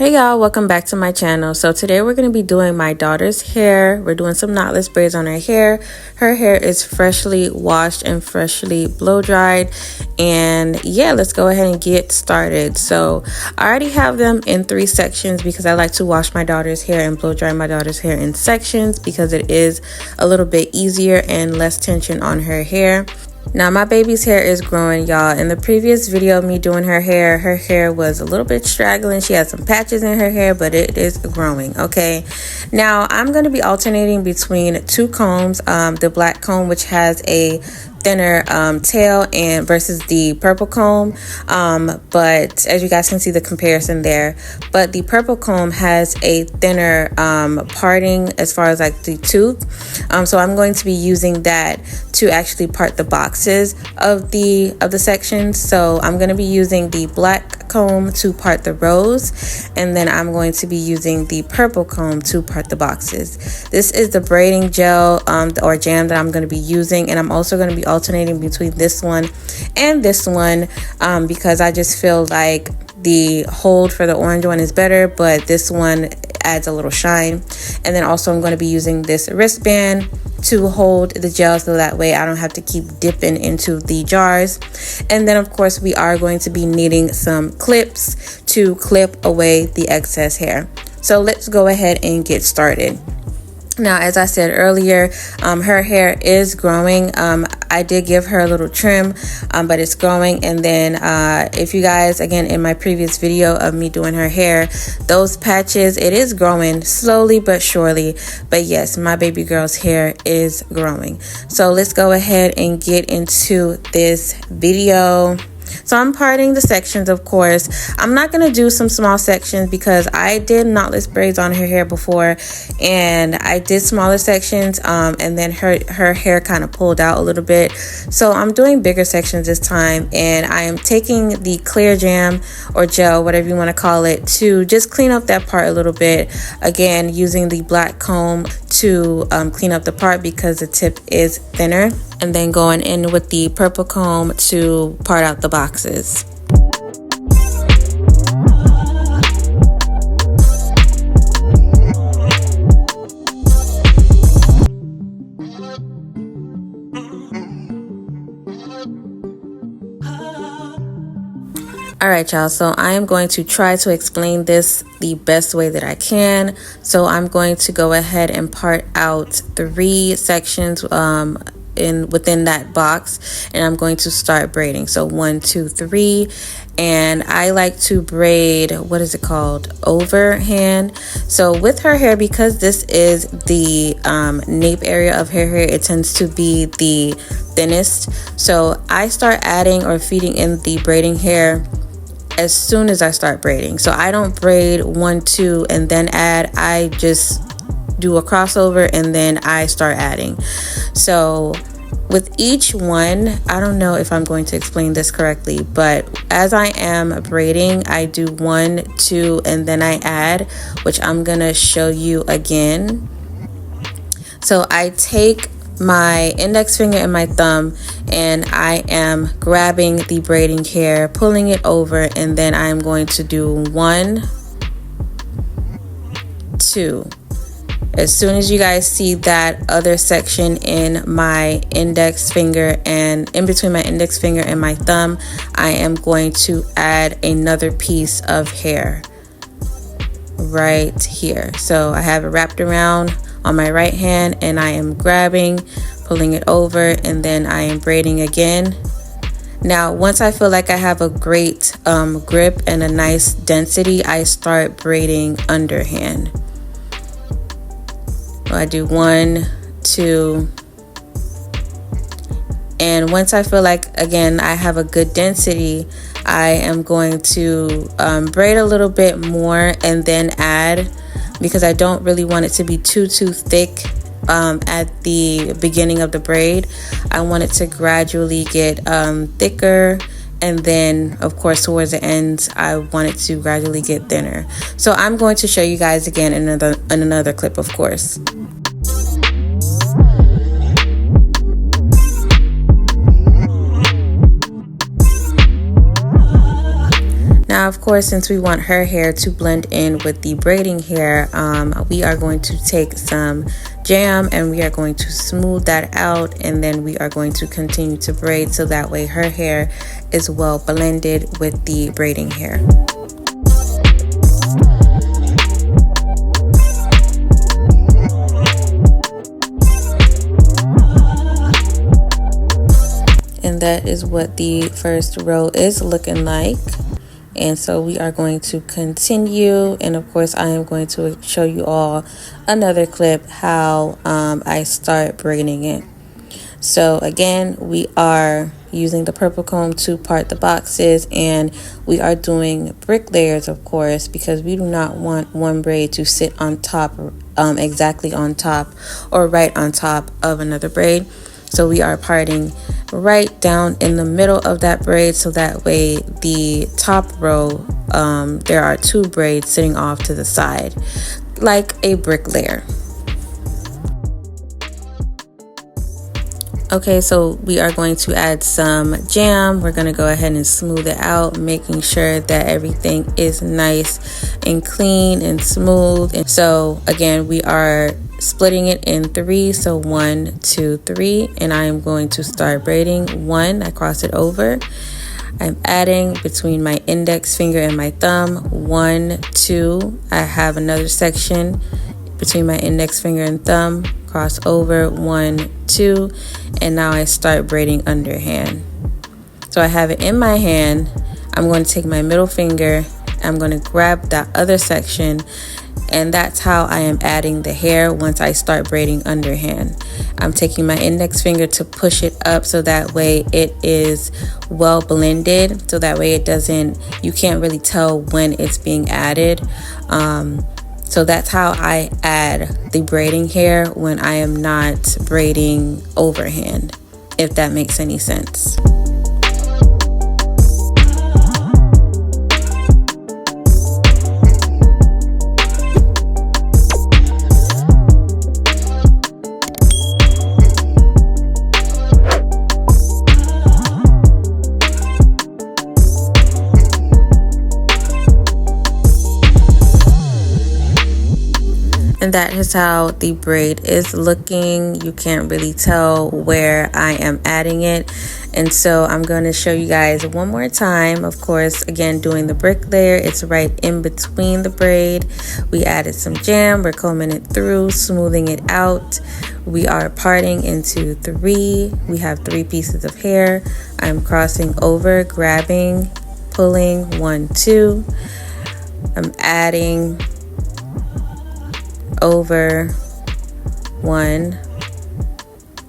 Hey y'all, welcome back to my channel. So today we're going to be doing my daughter's hair. We're doing some knotless braids on her hair. Her hair is freshly washed and freshly blow dried. And yeah, let's go ahead and get started. So I already have them in 3 sections because I like to wash my daughter's hair and blow dry my daughter's hair in sections because it is a little bit easier and less tension on her hair. Now my baby's hair is growing, y'all. In the previous video of me doing her hair was a little bit straggling. She had some patches in her hair, but it is growing, okay? Now I'm going to be alternating between 2 combs, the black comb, which has a thinner tail, and versus the purple comb, but as you guys can see the comparison there, but the purple comb has a thinner parting as far as like the tooth, so I'm going to be using that to actually part the boxes of the sections. So I'm going to be using the black comb to part the rows, and then I'm going to be using the purple comb to part the boxes. This is the braiding gel or jam that I'm going to be using, and I'm also going to be alternating between this one and this one because I just feel like the hold for the orange one is better, but this one adds a little shine. And then also I'm going to be using this wristband to hold the gel, so that way I don't have to keep dipping into the jars. And then of course we are going to be needing some clips to clip away the excess hair. So let's go ahead and get started. Now, as I said earlier, her hair is growing. I did give her a little trim, but it's growing. And then if you guys, again, in my previous video of me doing her hair, those patches, it is growing slowly but surely. But yes, my baby girl's hair is growing. So let's go ahead and get into this video. So I'm parting the sections, of course. I'm not going to do some small sections because I did knotless braids on her hair before, and I did smaller sections, and then her hair kind of pulled out a little bit. So I'm doing bigger sections this time, and I am taking the clear jam or gel, whatever you want to call it, to just clean up that part a little bit. Again, using the black comb to clean up the part because the tip is thinner, and then going in with the purple comb to part out the boxes. All right, y'all, so I am going to try to explain this the best way that I can. So I'm going to go ahead and part out 3 sections within that box, and I'm going to start braiding. So 1, 2, 3, and I like to braid, what is it called, overhand. So with her hair, because this is the nape area of her hair, it tends to be the thinnest. So I start adding or feeding in the braiding hair as soon as I start braiding. So I don't braid 1, 2 and then add. I just do a crossover and then I start adding. So with each one, I don't know if I'm going to explain this correctly, but as I am braiding, I do 1, 2 and then I add, which I'm gonna show you again. So I take my index finger and my thumb, and I am grabbing the braiding hair, pulling it over, and then I'm going to do 1, 2. As soon as you guys see that other section in my index finger and in between my index finger and my thumb, I am going to add another piece of hair right here. So I have it wrapped around on my right hand, and I am grabbing, pulling it over, and then I am braiding again. Now, once I feel like I have a great grip and a nice density, I start braiding underhand. So I do 1, 2, and once I feel like, again, I have a good density, I am going to braid a little bit more and then add, because I don't really want it to be too thick at the beginning of the braid. I want it to gradually get thicker, and then of course towards the end I want it to gradually get thinner. So I'm going to show you guys again in another clip, of course. Now, of course, since we want her hair to blend in with the braiding hair, we are going to take some jam and we are going to smooth that out, and then we are going to continue to braid so that way her hair is well blended with the braiding hair. And that is what the first row is looking like. And so we are going to continue, and of course I am going to show you all another clip how I start braiding it. So again, we are using the purple comb to part the boxes, and we are doing brick layers, of course, because we do not want one braid to sit on top, exactly on top or right on top of another braid. So we are parting right down in the middle of that braid, so that way the top row, there are two braids sitting off to the side like a brick layer. Okay, so we are going to add some jam. We're going to go ahead and smooth it out, making sure that everything is nice and clean and smooth. And so again, we are splitting it in 3, so 1, 2, 3, and I am going to start braiding. 1, I cross it over. I'm adding between my index finger and my thumb. 1, 2, I have another section between my index finger and thumb, cross over, 1, 2, and now I start braiding underhand. So I have it in my hand. I'm going to take my middle finger, I'm going to grab that other section, and that's how I am adding the hair once I start braiding underhand. I'm taking my index finger to push it up so that way it is well blended, so that way it doesn't, you can't really tell when it's being added. So that's how I add the braiding hair when I am not braiding overhand, if that makes any sense. And that is how the braid is looking. You can't really tell where I am adding it. And so I'm going to show you guys one more time. Of course, again, doing the brick layer, it's right in between the braid. We added some jam, we're combing it through, smoothing it out. We are parting into 3. We have 3 pieces of hair. I'm crossing over, grabbing, pulling, 1, 2. I'm adding over, 1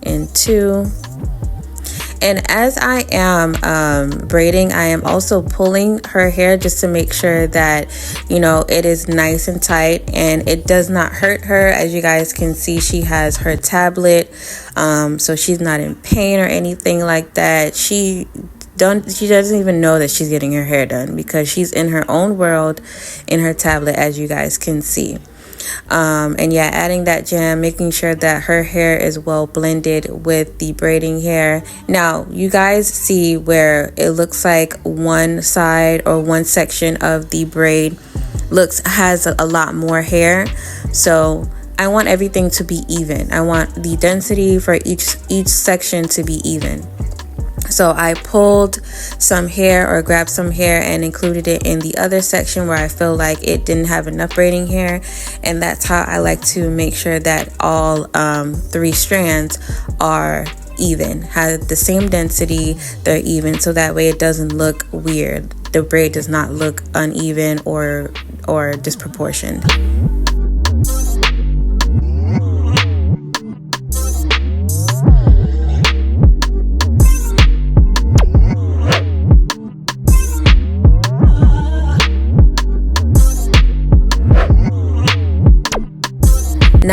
and 2. And as I am braiding, I am also pulling her hair just to make sure that, you know, it is nice and tight and it does not hurt her. As you guys can see, she has her tablet, so she's not in pain or anything like that. She doesn't even know that she's getting her hair done because she's in her own world in her tablet, as you guys can see. And yeah, adding that jam, making sure that her hair is well blended with the braiding hair. Now you guys see where it looks like one side or one section of the braid has a lot more hair. So I want everything to be even. I want the density for each section to be even. So I pulled some hair or grabbed some hair and included it in the other section where I feel like it didn't have enough braiding hair. And that's how I like to make sure that all 3 strands are even, have the same density, they're even, so that way it doesn't look weird. The braid does not look uneven or disproportioned.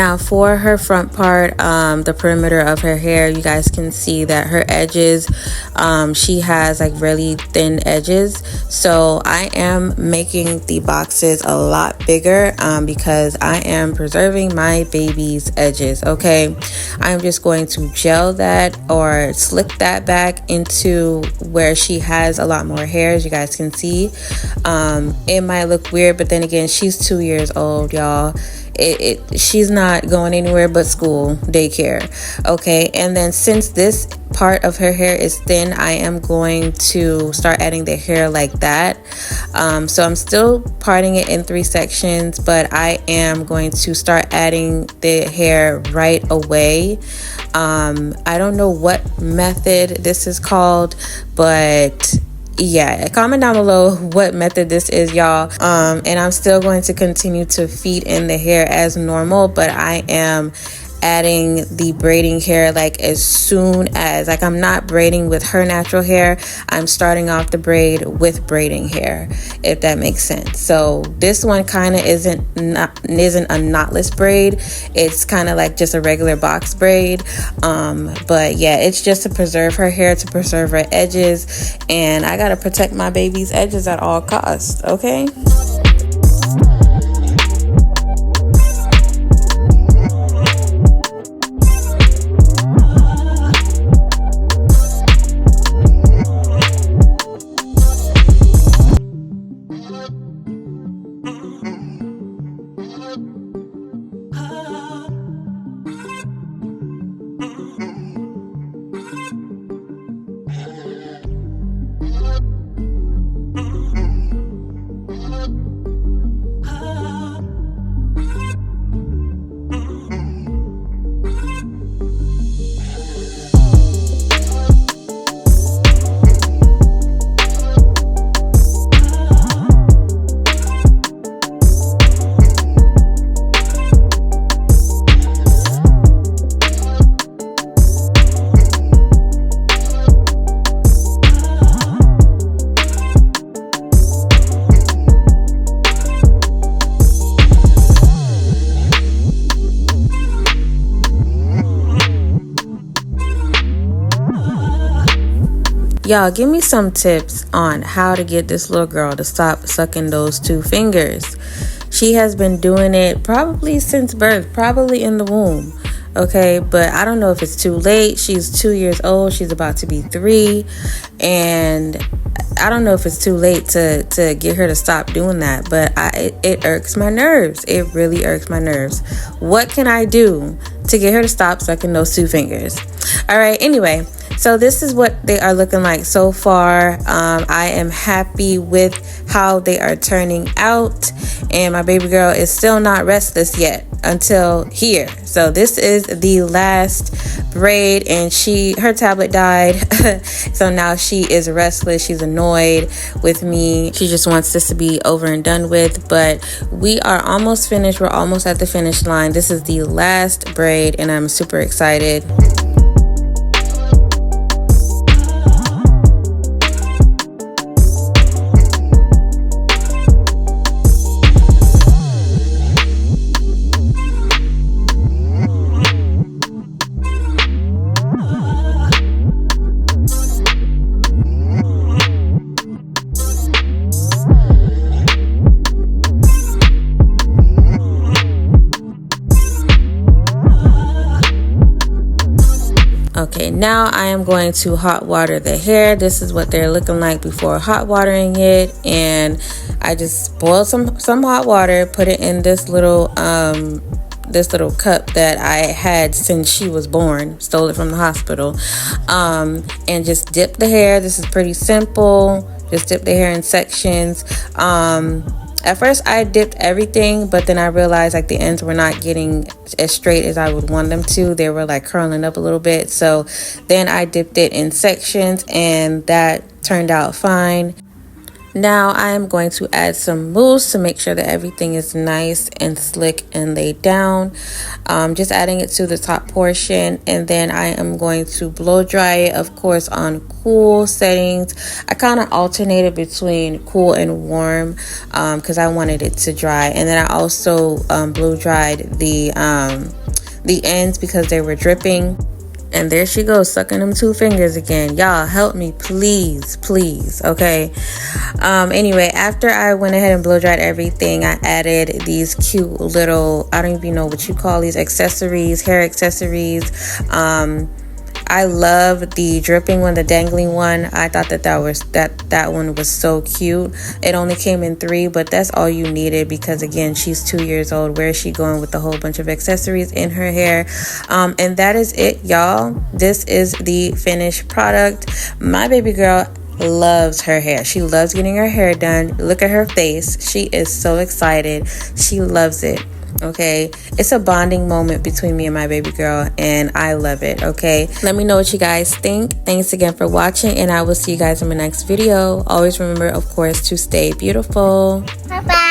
Now for her front part, the perimeter of her hair, you guys can see that her edges, she has like really thin edges. So I am making the boxes a lot bigger because I am preserving my baby's edges. Okay, I'm just going to gel that or slick that back into where she has a lot more hair. As you guys can see, it might look weird, but then again, she's 2 years old, y'all. She's not going anywhere but school, daycare. Okay, and then since this part of her hair is thin, I am going to start adding the hair like that. So I'm still parting it in 3 sections, but I am going to start adding the hair right away. I don't know what method this is called, but yeah, comment down below what method this is, y'all. And I'm still going to continue to feed in the hair as normal, but I am adding the braiding hair like as soon as, like, I'm not braiding with her natural hair, I'm starting off the braid with braiding hair, if that makes sense. So this one kind of isn't a knotless braid, it's kind of like just a regular box braid, but yeah, it's just to preserve her hair, to preserve her edges, and I gotta protect my baby's edges at all costs. Okay. Y'all, give me some tips on how to get this little girl to stop sucking those 2 fingers. She has been doing it probably since birth, probably in the womb. Okay, but I don't know if it's too late. She's 2 years old. She's about to be 3. And I don't know if it's too late to get her to stop doing that. But it irks my nerves. It really irks my nerves. What can I do to get her to stop sucking those 2 fingers? All right, anyway. So this is what they are looking like so far. I am happy with how they are turning out. And my baby girl is still not restless yet until here. So this is the last braid, and her tablet died. So now she is restless. She's annoyed with me. She just wants this to be over and done with. But we are almost finished. We're almost at the finish line. This is the last braid, and I'm super excited. Okay, now I am going to hot water the hair. This is what they're looking like before hot watering it, and I just boiled some hot water, put it in this little cup that I had since she was born, stole it from the hospital, and just dip the hair. This is pretty simple. Just dip the hair in sections. At first I dipped everything, but then I realized like the ends were not getting as straight as I would want them to. They were like curling up a little bit. So then I dipped it in sections, and that turned out fine. Now I am going to add some mousse to make sure that everything is nice and slick and laid down. Just adding it to the top portion, and then I am going to blow dry it, of course, on cool settings. I kind of alternated between cool and warm because I wanted it to dry, and then I also blow dried the ends because they were dripping. And there she goes, sucking them 2 fingers again. Y'all help me, please, please. Okay. Anyway, after I went ahead and blow dried everything, I added these cute little, I don't even know what you call these, accessories, hair accessories. I love the dripping one, the dangling one. I thought that one was so cute. It only came in 3, but that's all you needed because, again, she's 2 years old. Where is she going with a whole bunch of accessories in her hair? And that is it, y'all. This is the finished product. My baby girl loves her hair. She loves getting her hair done. Look at her face. She is so excited. She loves it. Okay, it's a bonding moment between me and my baby girl, and I love it. Okay, let me know what you guys think. Thanks again for watching, and I will see you guys in my next video. Always remember, of course, to stay beautiful. Bye bye.